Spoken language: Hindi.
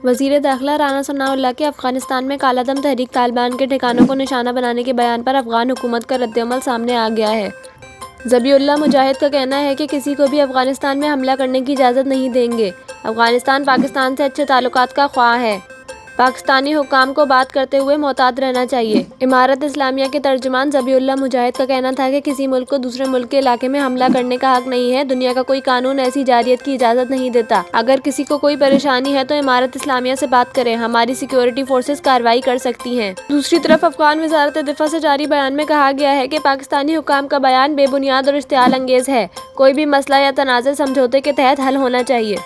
वज़ीर दाखिला राना सनाउल्लाह के अफ़गानिस्तान में कालादम तहरीक तालिबान के ठिकानों को निशाना बनाने के बयान पर अफ़गान हुकूमत का रद्दअमल सामने आ गया है। ज़बीउल्लाह मुजाहिद का कहना है कि किसी को भी अफ़गानिस्तान में हमला करने की इजाज़त नहीं देंगे। अफ़गानिस्तान पाकिस्तान से अच्छे ताल्लुकात का ख्वाह है। पाकिस्तानी हुक्काम को बात करते हुए मोहतात रहना चाहिए। इमारत इस्लामिया के तर्जुमान ज़बीउल्लाह मुजाहिद का कहना था कि किसी मुल्क को दूसरे मुल्क के इलाके में हमला करने का हक नहीं है। दुनिया का कोई कानून ऐसी जारियत की इजाज़त नहीं देता। अगर किसी को कोई परेशानी है तो इमारत इस्लामिया से बात करें, हमारी सिक्योरिटी फोर्सेस कार्रवाई कर सकती हैं। दूसरी तरफ अफ़गान वज़ारत दिफ़ा से जारी बयान में कहा गया है कि पाकिस्तानी हुक्काम का बयान बेबुनियाद और इश्तिआल अंगेज़ है। कोई भी मसला या तनाज़ा समझौते के तहत हल होना चाहिए।